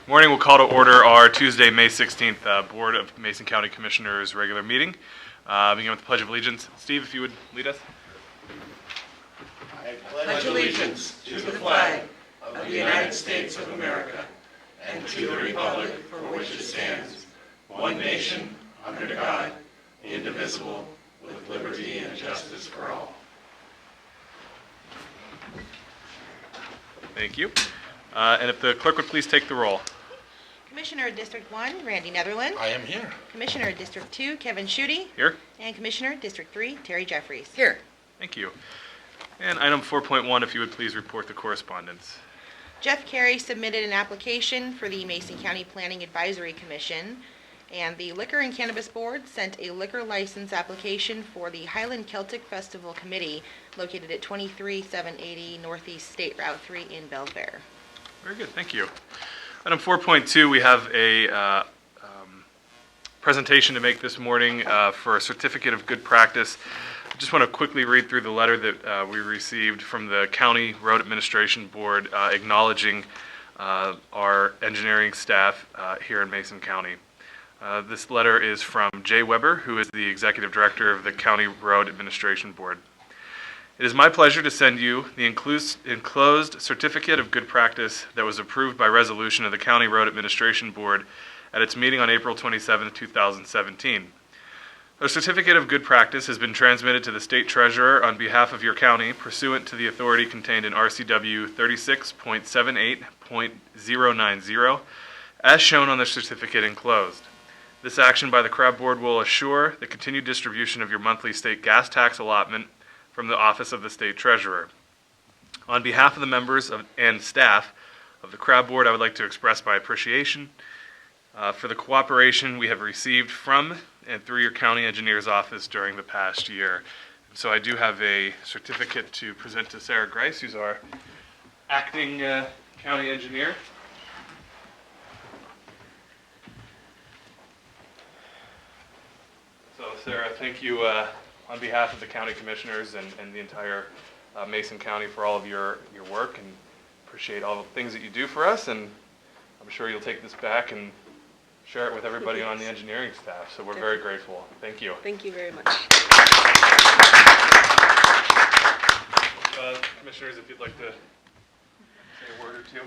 Morning, we'll call to order our Tuesday, May 16th Board of Mason County Commissioners regular meeting. Begin with the Pledge of Allegiance. Steve, if you would lead us. I pledge allegiance to the flag of the United States of America and to the republic for which it stands, one nation, under God, indivisible, with liberty and justice for all. Thank you. And if the clerk would please take the roll. Commissioner District 1, Randy Netherland. I am here. Commissioner District 2, Kevin Schutte. Here. And Commissioner District 3, Terry Jeffries. Here. Thank you. And item 4.1, if you would please report the correspondence. Jeff Carey submitted an application for the Mason County Planning Advisory Commission, and the Liquor and Cannabis Board sent a liquor license application for the Highland Celtic Festival Committee located at 23780 Northeast State Route 3 in Belfair. Very good, thank you. Item 4.2, we have a presentation to make this morning for a certificate of good practice. I just want to quickly read through the letter that we received from the County Road Administration Board acknowledging our engineering staff here in Mason County. This letter is from Jay Weber, who is the Executive Director of the County Road Administration Board. It is my pleasure to send you the enclosed certificate of good practice that was approved by resolution of the County Road Administration Board at its meeting on April 27, 2017. A certificate of good practice has been transmitted to the State Treasurer on behalf of your county pursuant to the authority contained in RCW 36.78.090 as shown on the certificate enclosed. This action by the CRAB Board will assure the continued distribution of your monthly state gas tax allotment from the Office of the State Treasurer. On behalf of the members and staff of the CRAB Board, I would like to express my appreciation for the cooperation we have received from and through your county engineer's office during the past year. And so I do have a certificate to present to Sarah Grice, who's our acting county engineer. So Sarah, thank you on behalf of the county commissioners and the entire Mason County for all of your work, and appreciate all the things that you do for us, and I'm sure you'll take this back and share it with everybody on the engineering staff, so we're very grateful. Thank you. Thank you very much. Commissioners, if you'd like to say a word or two.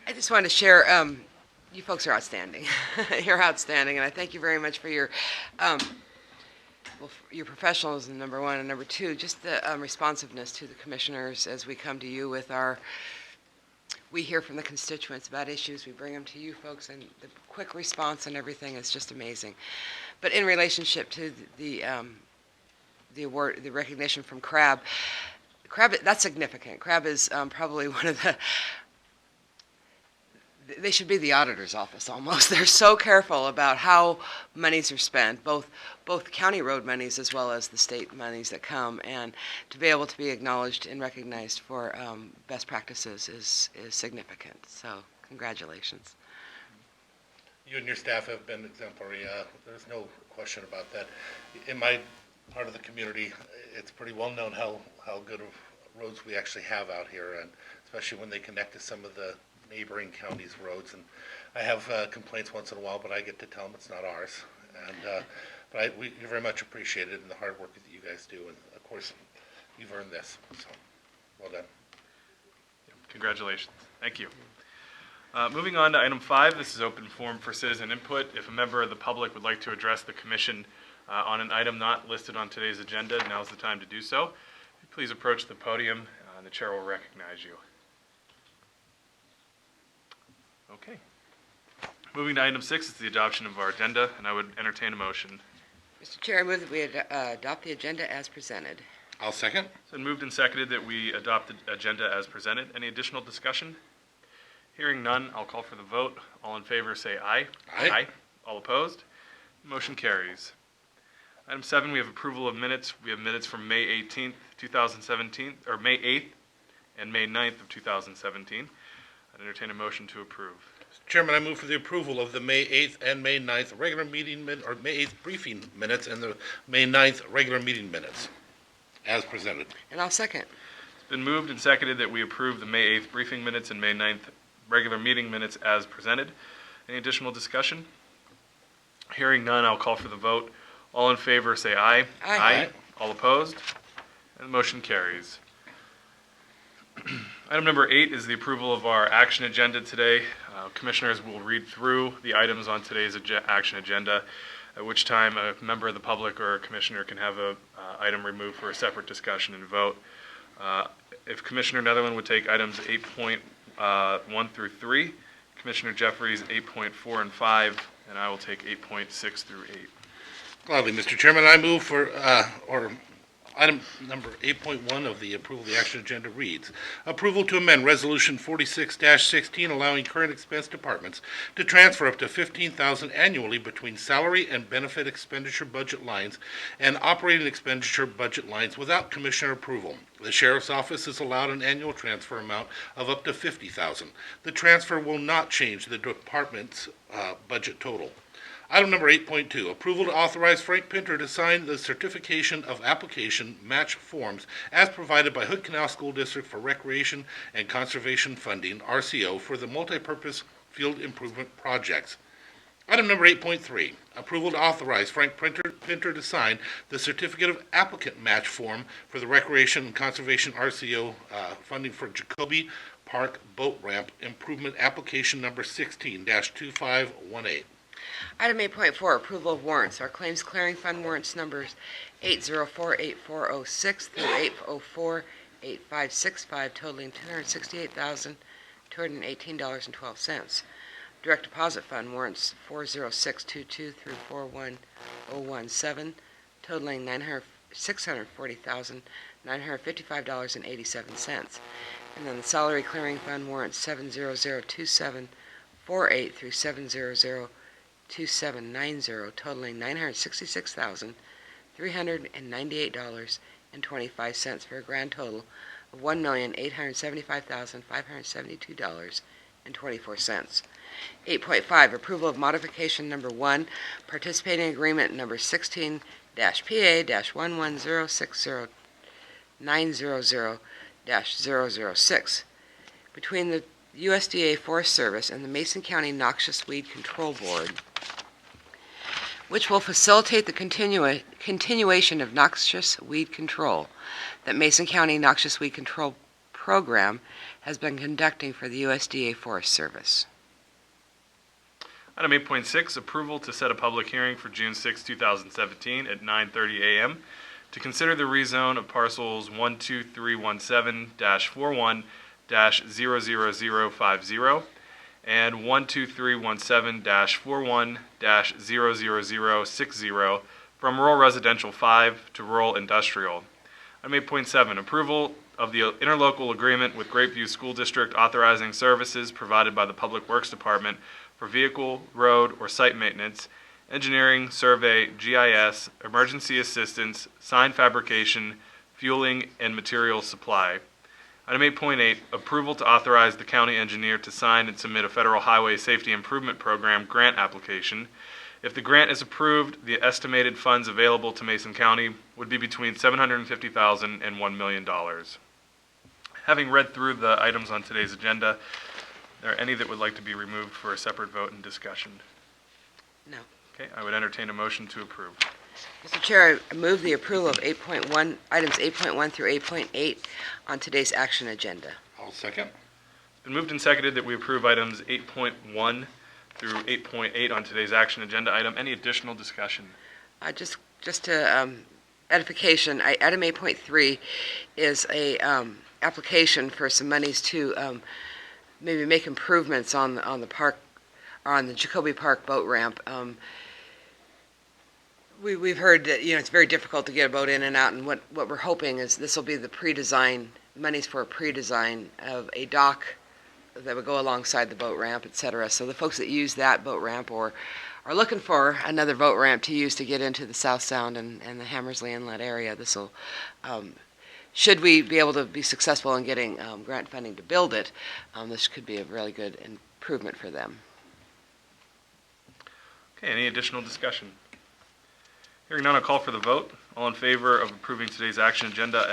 I just wanted to share, you folks are outstanding. You're outstanding, and I thank you very much for your professionalism, number one, and number two, just the responsiveness to the commissioners as we come to you with we hear from the constituents about issues, we bring them to you folks, and the quick response and everything is just amazing. But in relationship to the award, the recognition from CRAB, that's significant. CRAB is probably one of they should be the auditor's office almost. They're so careful about how monies are spent, both county road monies as well as the state monies that come, and to be able to be acknowledged and recognized for best practices is significant. So congratulations. You and your staff have been exemplary. There's no question about that. In my part of the community, it's pretty well known how good of roads we actually have out here, and especially when they connect to some of the neighboring counties' roads. And I have complaints once in a while, but I get to tell them it's not ours. And but we very much appreciate it and the hard work that you guys do. And of course, you've earned this. So, well done. Congratulations. Thank you. Moving on to item 5, this is open forum for citizen input. If a member of the public would like to address the commission on an item not listed on today's agenda, now's the time to do so. Please approach the podium and the chair will recognize you. Okay. Moving to item 6, it's the adoption of our agenda, and I would entertain a motion. Mr. Chair, I move that we adopt the agenda as presented. I'll second. So moved and seconded that we adopt the agenda as presented. Any additional discussion? Hearing none, I'll call for the vote. All in favor say aye. Aye. All opposed? Motion carries. Item 7, we have approval of minutes. We have minutes from May 18th, 2017, or May 8th and May 9th of 2017. I'd entertain a motion to approve. Mr. Chairman, I move for the approval of the May 8th and May 9th regular meeting or May 8th briefing minutes and the May 9th regular meeting minutes as presented. And I'll second. It's been moved and seconded that we approve the May 8th briefing minutes and May 9th regular meeting minutes as presented. Any additional discussion? Hearing none, I'll call for the vote. All in favor, say aye. Aye. All opposed? And the motion carries. Item number 8 is the approval of our action agenda today. Commissioners will read through the items on today's action agenda, at which time a member of the public or a commissioner can have a item removed for a separate discussion and vote. If Commissioner Netherland would take items 8.1 through 3, Commissioner Jeffries 8.4 and 5, and I will take 8.6 through 8. Gladly, Mr. Chairman, I move for, item number 8.1 of the approval of the action agenda reads, approval to amend Resolution 46-16 allowing current expense departments to transfer up to $15,000 annually between salary and benefit expenditure budget lines and operating expenditure budget lines without commissioner approval. The sheriff's office is allowed an annual transfer amount of up to $50,000. The transfer will not change the department's budget total. Item number 8.2, approval to authorize Frank Pinter to sign the certification of application match forms as provided by Hood Canal School District for Recreation and Conservation Funding, RCO, for the multipurpose field improvement projects. Item number 8.3, approval to authorize Frank Pinter to sign the certificate of applicant match form for the Recreation and Conservation RCO funding for Jacoby Park Boat Ramp Improvement Application number 16-2518. Item 8.4, approval of warrants. Our claims clearing fund warrants numbers 804-8406 through 804-8565 totaling $268,218.12. Direct deposit fund warrants 40622 through 41017 totaling $640,955.87. And then the salary clearing fund warrants 7002748 through 7002790 totaling $966,398.25 for a grand total of $1,875,572.24. 8.5, approval of modification number 1, participating agreement number 16-PA-110609000-006 between the USDA Forest Service and the Mason County Noxious Weed Control Board, which will facilitate the continuation of noxious weed control that Mason County Noxious Weed Control Program has been conducting for the USDA Forest Service. Item 8.6, approval to set a public hearing for June 6, 2017 at 9:30 a.m. to consider the rezone of parcels 12317-41-00050 and 12317-41-00060 from rural residential 5 to rural industrial. Item 8.7, approval of the interlocal agreement with Grapeview School District authorizing services provided by the Public Works Department for vehicle, road, or site maintenance, engineering, survey, GIS, emergency assistance, sign fabrication, fueling, and materials supply. Item 8.8, approval to authorize the county engineer to sign and submit a Federal Highway Safety Improvement Program grant application. If the grant is approved, the estimated funds available to Mason County would be between $750,000 and $1 million. Having read through the items on today's agenda, are there any that would like to be removed for a separate vote and discussion? No. Okay, I would entertain a motion to approve. Mr. Chair, I move the approval of items 8.1 through 8.8 on today's action agenda. I'll second. It's been moved and seconded that we approve items 8.1 through 8.8 on today's action agenda item. Any additional discussion? Just to edification, item 8.3 is a application for some monies to maybe make improvements on the park, or on the Jacoby Park boat ramp. We've heard that it's very difficult to get a boat in and out, and what we're hoping is this will be the pre-design monies for a pre-design of a dock that would go alongside the boat ramp, etc. So the folks that use that boat ramp or are looking for another boat ramp to use to get into the South Sound and the Hammersley Inlet area, this will, should we be able to be successful in getting grant funding to build it, this could be a really good improvement for them. Okay, any additional discussion? Hearing none, I'll call for the vote. All in favor of approving today's action agenda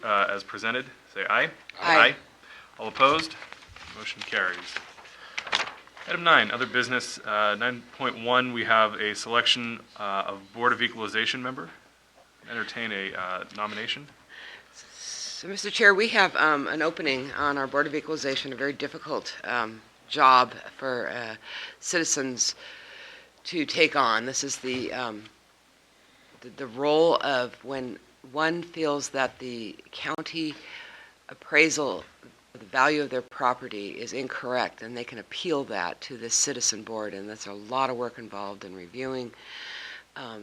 as presented, say aye. Aye. All opposed? Motion carries. Item 9, other business. 9.1, we have a selection of Board of Equalization member. Entertain a nomination. So, Mr. Chair, we have an opening on our Board of Equalization, a very difficult job for citizens to take on. This is the role of when one feels that the county appraisal of the value of their property is incorrect, and they can appeal that to this citizen board, and that's a lot of work involved in reviewing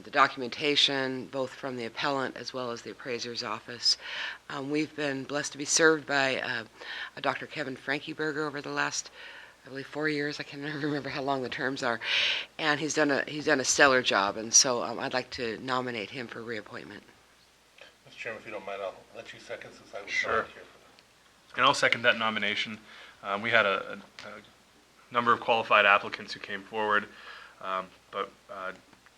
the documentation, both from the appellant as well as the appraiser's office. We've been blessed to be served by Dr. Kevin Frankieberger over the last, I believe, 4 years. I can never remember how long the terms are, and he's done a stellar job, and so I'd like to nominate him for reappointment. Mr. Chairman, if you don't mind, I'll let you second since I was Sure. not here for And I'll second that nomination. We had a number of qualified applicants who came forward, but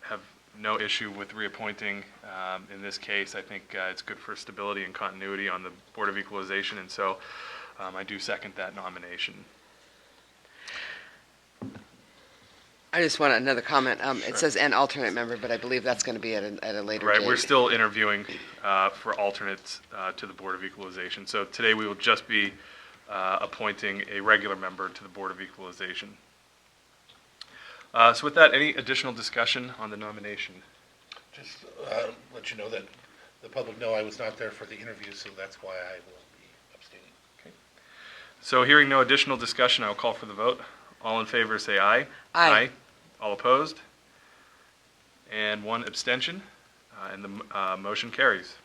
have no issue with reappointing. In this case, I think it's good for stability and continuity on the Board of Equalization, and so I do second that nomination. I just want another comment. Sure. It says an alternate member, but I believe that's going to be at a later date. Right, we're still interviewing for alternates to the Board of Equalization. So today we will just be appointing a regular member to the Board of Equalization. So with that, any additional discussion on the nomination? Just let you know that the public know I was not there for the interview, so that's why I will be abstaining. So hearing no additional discussion, I will call for the vote. All in favor say aye. Aye. All opposed? And one abstention, and the motion carries.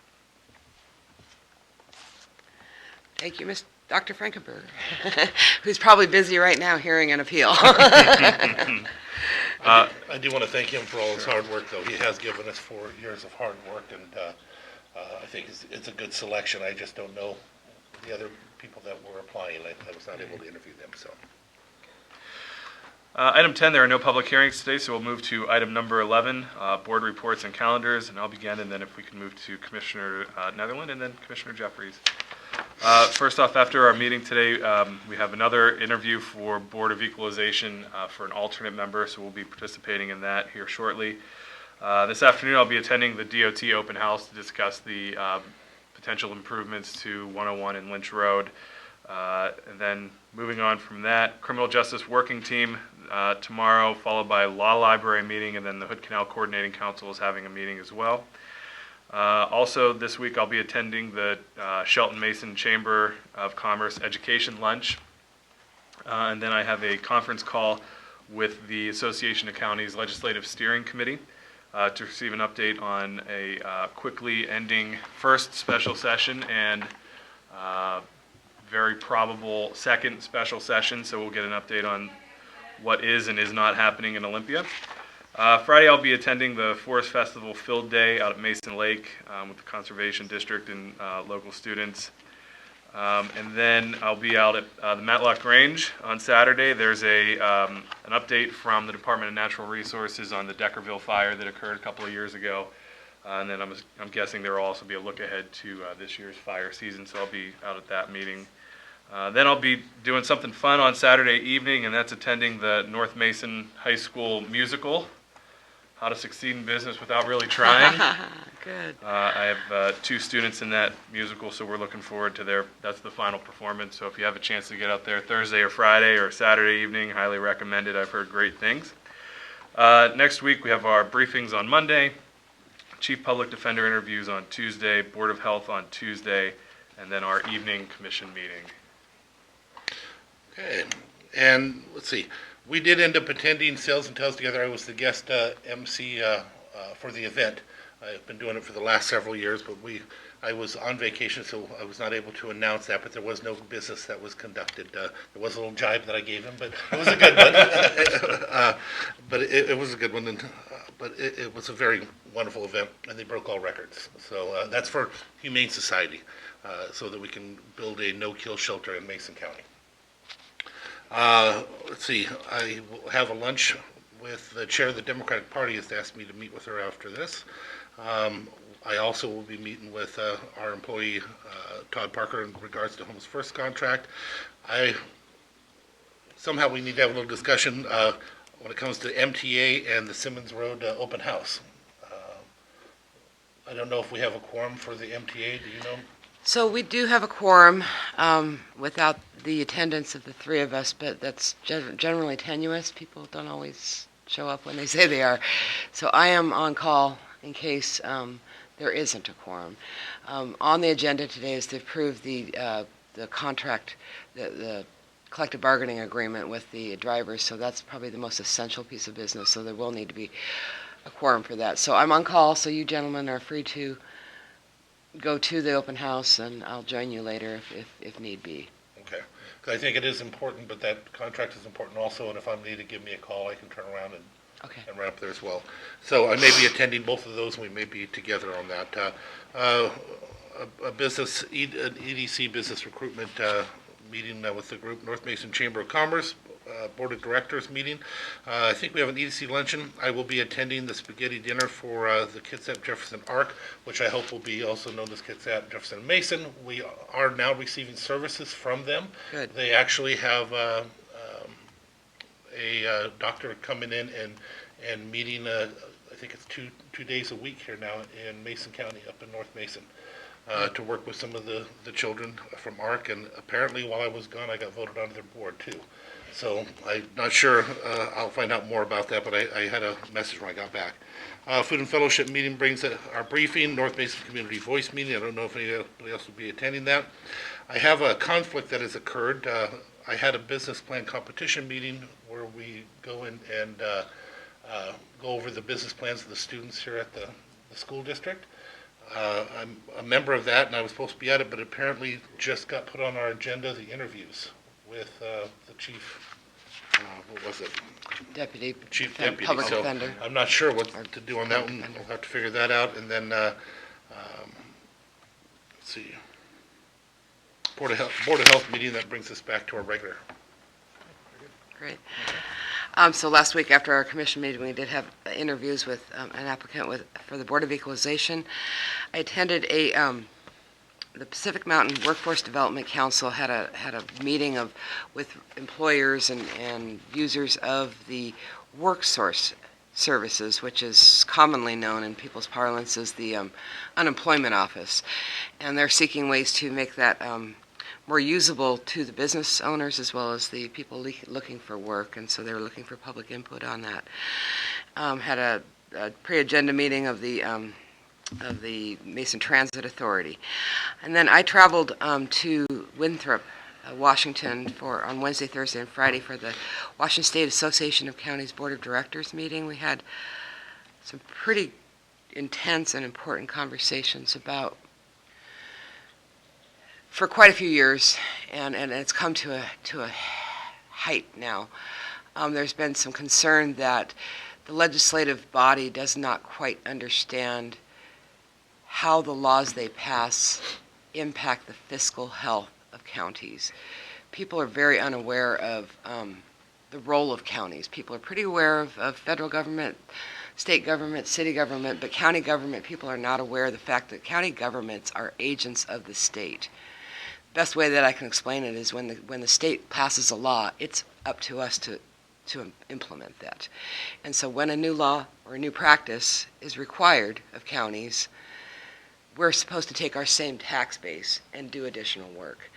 Thank you, Dr. Frankenberger, who's probably busy right now hearing an appeal. I do want to thank him for all his hard work, though. He has given us 4 years of hard work, and I think it's a good selection. I just don't know the other people that were applying. I was not able to interview them, so. Item 10, there are no public hearings today, so we'll move to item number 11, board reports and calendars, and I'll begin, and then if we can move to Commissioner Netherland and then Commissioner Jeffries. First off, after our meeting today, we have another interview for Board of Equalization for an alternate member, so we'll be participating in that here shortly. This afternoon, I'll be attending the DOT open house to discuss the potential improvements to 101 and Lynch Road. And then moving on from that, Criminal Justice Working Team tomorrow, followed by Law Library meeting, and then the Hood Canal Coordinating Council is having a meeting as well. Also this week I'll be attending the Shelton Mason Chamber of Commerce Education Lunch. And then I have a conference call with the Association of Counties Legislative Steering Committee to receive an update on a quickly ending first special session and very probable second special session, so we'll get an update on what is and is not happening in Olympia. Friday, I'll be attending the Forest Festival Field Day out at Mason Lake with the Conservation District and local students. And then I'll be out at the Matlock Range on Saturday. There's an update from the Department of Natural Resources on the Deckerville fire that occurred a couple of years ago. And then I'm guessing there will also be a look ahead to this year's fire season, so I'll be out at that meeting. Then I'll be doing something fun on Saturday evening, and that's attending the North Mason High School musical, How to Succeed in Business Without Really Trying. Good. I have 2 students in that musical, so we're looking forward to that's the final performance. So if you have a chance to get out there Thursday or Friday or Saturday evening, highly recommend it. I've heard great things. Next week we have our briefings on Monday, Chief Public Defender interviews on Tuesday, Board of Health on Tuesday, and then our evening commission meeting. Okay, and let's see. We did end up attending Sales and Tales Together. I was the guest MC for the event. I've been doing it for the last several years, but I was on vacation, so I was not able to announce that, but there was no business that was conducted. There was a little jibe that I gave him, but it was a good one. But it was a good one, but it was a very wonderful event, and they broke all records. So that's for Humane Society, so that we can build a no-kill shelter in Mason County. Let's see, I will have a lunch with the chair of the Democratic Party has asked me to meet with her after this. I also will be meeting with our employee, Todd Parker, in regards to Homes First contract. I somehow we need to have a little discussion when it comes to MTA and the Simmons Road open house. I don't know if we have a quorum for the MTA, do you know? So we do have a quorum without the attendance of the three of us, but that's generally tenuous. People don't always show up when they say they are. So I am on call in case there isn't a quorum. On the agenda today is to approve the contract, the collective bargaining agreement with the drivers, so that's probably the most essential piece of business, so there will need to be a quorum for that. So I'm on call, so you gentlemen are free to go to the open house, and I'll join you later if need be. Okay, because I think it is important, but that contract is important also, and if I'm needed, give me a call, I can turn around Okay. and wrap there as well. So I may be attending both of those, and we may be together on that. An EDC business recruitment meeting with the group, North Mason Chamber of Commerce, Board of Directors meeting. I think we have an EDC luncheon. I will be attending the spaghetti dinner for the Kitsap Jefferson Arc, which I hope will be also known as Kitsap Jefferson Mason. We are now receiving services from them. Good. They actually have a doctor coming in and meeting, I think it's two days a week here now in Mason County, up in North Mason, to work with some of the children from ARC, and apparently while I was gone, I got voted onto their board too. So I'm not sure, I'll find out more about that, but I had a message when I got back. Food and Fellowship meeting brings our briefing, North Mason Community Voice meeting. I don't know if anybody else will be attending that. I have a conflict that has occurred. I had a business plan competition meeting where we go in and go over the business plans of the students here at the school district. I'm a member of that, and I was supposed to be at it, but apparently just got put on our agenda, the interviews with the chief, what was it? Deputy. Chief Deputy. Public So Defender. I'm not sure what to do on that one. We'll have to figure that out. And then, let's see, Board of Health meeting, that brings us back to our regular. Great. So last week after our commission meeting, we did have interviews with an applicant for the Board of Equalization. I attended the Pacific Mountain Workforce Development Council had a meeting with employers and users of the WorkSource services, which is commonly known in people's parlance as the unemployment office, and they're seeking ways to make that more usable to the business owners as well as the people looking for work, and so they were looking for public input on that. Had a pre-agenda meeting of the Mason Transit Authority. And then I traveled to Winthrop, Washington on Wednesday, Thursday, and Friday for the Washington State Association of Counties Board of Directors meeting. We had some pretty intense and important conversations about, for quite a few years, and it's come to a height now. There's been some concern that the legislative body does not quite understand how the laws they pass impact the fiscal health of counties. People are very unaware of the role of counties. People are pretty aware of federal government, state government, city government, but county government, people are not aware of the fact that county governments are agents of the state. Best way that I can explain it is when the state passes a law, it's up to us to implement that. And so when a new law or a new practice is required of counties, we're supposed to take our same tax base and do additional work.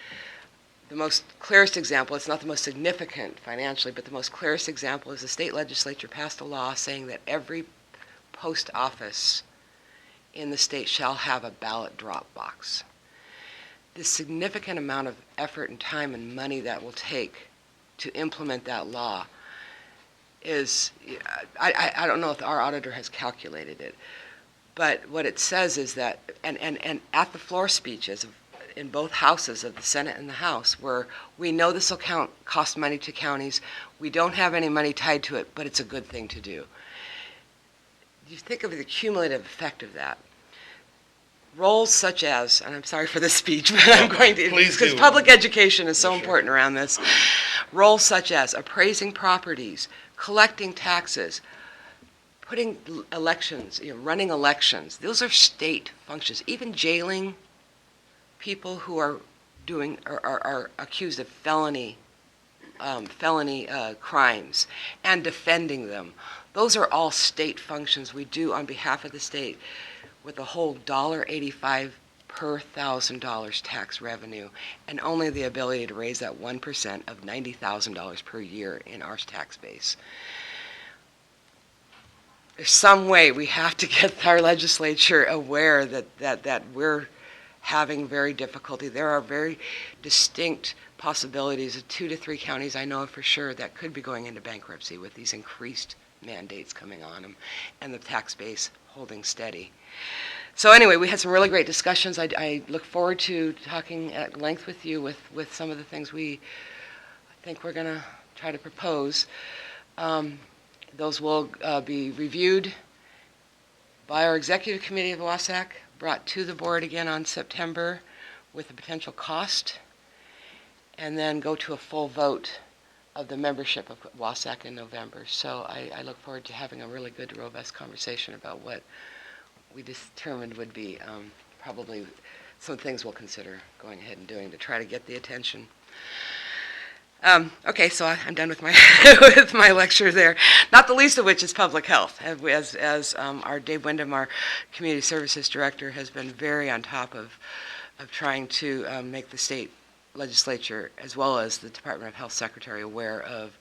The most clearest example, it's not the most significant financially, but the most clearest example is the state legislature passed a law saying that every post office in the state shall have a ballot drop box. The significant amount of effort and time and money that will take to implement that law is, I don't know if our auditor has calculated it, but what it says is that, and at the floor speeches in both houses of the Senate and the House, where we know this will cost money to counties, we don't have any money tied to it, but it's a good thing to do. You think of the cumulative effect of that. Roles such as, and I'm sorry for this speech, but I'm going to, Please because do. public education is so Sure. important around this. Roles such as appraising properties, collecting taxes, putting elections, running elections. Those are state functions. Even jailing people who are accused of felony felony crimes and defending them. Those are all state functions we do on behalf of the state with a whole $1.85 per $1,000 tax revenue, and only the ability to raise that 1% of $90,000 per year in our tax base. There's some way we have to get our legislature aware that we're having very difficulty. There are very distinct possibilities of 2 to 3 counties I know of for sure that could be going into bankruptcy with these increased mandates coming on them and the tax base holding steady. So anyway, we had some really great discussions. I look forward to talking at length with you with some of the things I think we're going to try to propose. Those will be reviewed by our executive committee of WASAC, brought to the board again on September with a potential cost, and then go to a full vote of the membership of WASAC in November. So I look forward to having a really good, robust conversation about what we determined would be probably some things we'll consider going ahead and doing to try to get the attention. Okay, so I'm done with my with my lecture there. Not the least of which is public health, as our Dave Wyndham, our community services director, has been very on top of trying to make the state legislature as well as the Department of Health secretary aware of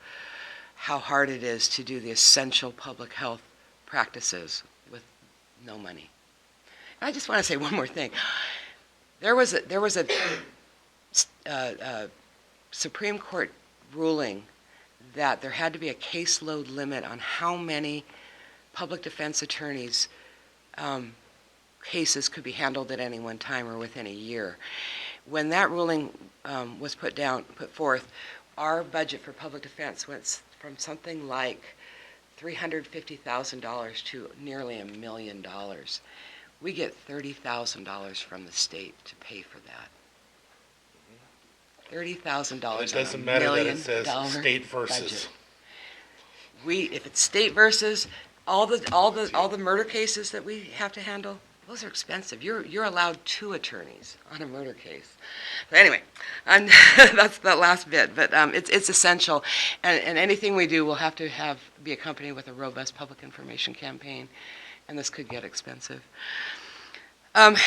how hard it is to do the essential public health practices with no money. And I just want to say one more thing. There was a Supreme Court ruling that there had to be a caseload limit on how many public defense attorneys' cases could be handled at any one time or within a year. When that ruling was put forth, our budget for public defense went from something like $350,000 to nearly $1 million. We get $30,000 from the state to pay for that. $30,000 It on doesn't $1 matter that million it says state versus. budget. If it's state versus, all the murder cases that we have to handle, those are expensive. You're allowed 2 attorneys on a murder case. But anyway, that's the last bit. But it's essential, and anything we do will have to be accompanied with a robust public information campaign, and this could get expensive.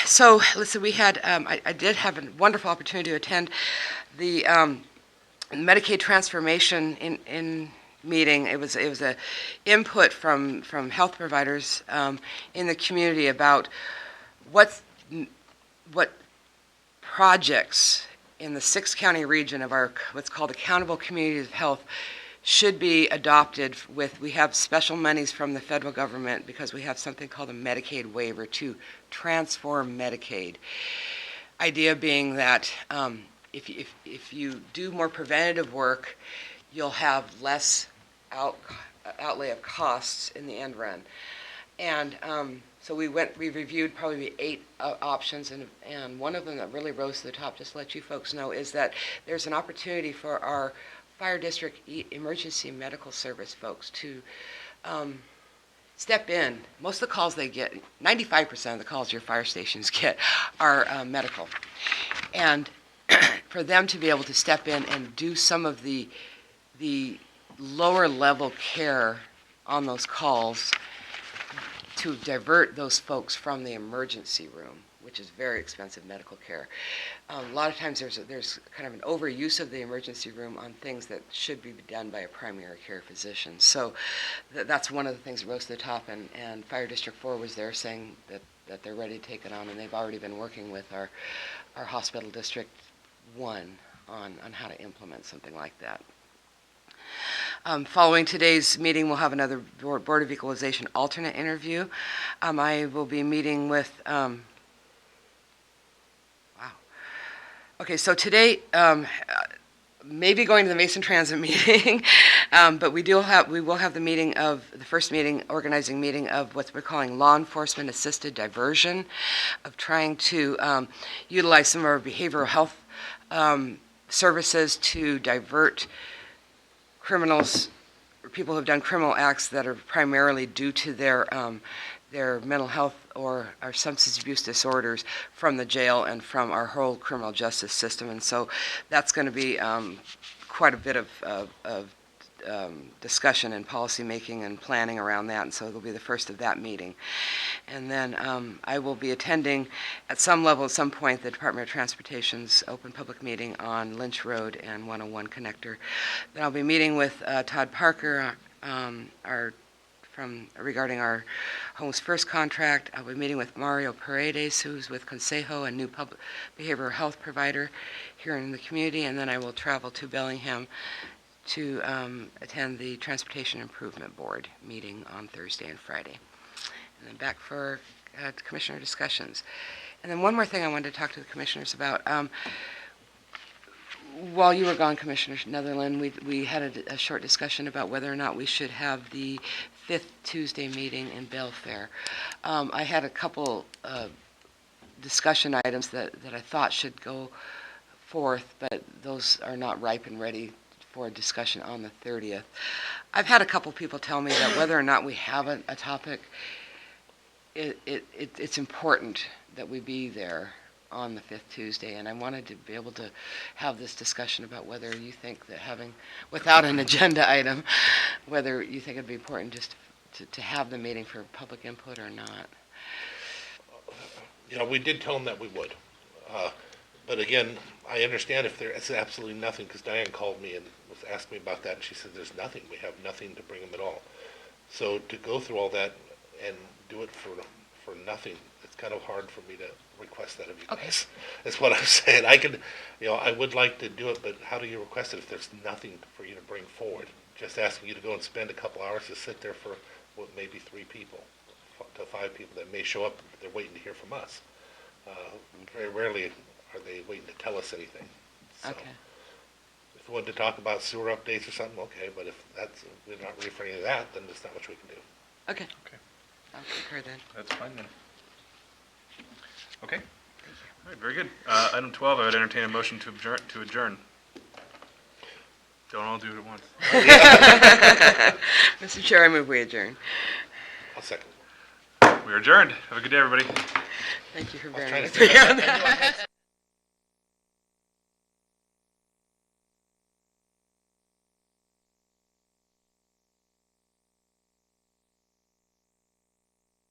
So listen, we had I did have a wonderful opportunity to attend the Medicaid transformation in meeting. It was a input from health providers in the community about what projects in the 6-county region of our what's called Accountable Communities of Health should be adopted we have special monies from the federal government because we have something called a Medicaid waiver to transform Medicaid. Idea being that if you do more preventative work, you'll have less outlay of costs in the end run. And so we reviewed probably 8 options, and one of them that really rose to the top, just to let you folks know, is that there's an opportunity for our fire district emergency medical service folks to step in. Most of the calls they get, 95% of the calls your fire stations get are medical. And for them to be able to step in and do some of the lower level care on those calls to divert those folks from the emergency room, which is very expensive medical care. A lot of times there's kind of an overuse of the emergency room on things that should be done by a primary care physician. So that's one of the things that rose to the top, and Fire District 4 was there saying that they're ready to take it on, and they've already been working with our Hospital District 1 on how to implement something like that. Following today's meeting, we'll have another Board of Equalization alternate interview. I will be meeting with, Okay, so today, maybe going to the Mason Transit meeting, but we will have the first organizing meeting of what we're calling law enforcement assisted diversion, of trying to utilize some of our behavioral health services to divert criminals, or people who have done criminal acts that are primarily due to their mental health or substance abuse disorders from the jail and from our whole criminal justice system. And so that's going to be quite a bit of discussion and policymaking and planning around that, and so it'll be the first of that meeting. And then I will be attending at some level, at some point, the Department of Transportation's open public meeting on Lynch Road and 101 connector. Then I'll be meeting with Todd Parker, regarding our Homes First contract. I'll be meeting with Mario Paredes, who's with Consejo, a new public behavioral health provider here in the community, and then I will travel to Bellingham to attend the Transportation Improvement Board meeting on Thursday and Friday. And then back for commissioner discussions. And then one more thing I wanted to talk to the commissioners about. While you were gone, Commissioner Netherland, we had a short discussion about whether or not we should have the 5th Tuesday meeting in Belfair. I had a couple discussion items that I thought should go forth, but those are not ripe and ready for a discussion on the 30th. I've had a couple people tell me that whether or not we have a topic, it's important that we be there on the 5th Tuesday, and I wanted to be able to have this discussion about whether you think that having, without an agenda item, whether you think it'd be important just to have the meeting for public input or not. We did tell them that we would. But again, I understand if there's absolutely nothing, because Diane called me and was asking me about that, and she said, there's nothing. We have nothing to bring them at all. So to go through all that and do it for nothing, it's kind of hard for me to request that of you guys. That's what I'm saying. I could, I would like to do it, but how do you request it if there's nothing for you to bring forward? Just asking you to go and spend a couple hours to sit there for, maybe 3 people to 5 people that may show up. They're waiting to hear from us. Very rarely are they waiting to tell us anything. So, Okay. if we wanted to talk about sewer updates or something, okay, but if we're not ready for any of that, then there's not much we can do. Okay. Okay. I'll concur then. That's fine then. Okay. All right, very good. Item 12, I would entertain a motion to adjourn. Don't all do it at once. Mr. Chair, I move we adjourn. I'll second. We are adjourned. Have a good day, everybody. Thank you for I was bearing trying with to me on that.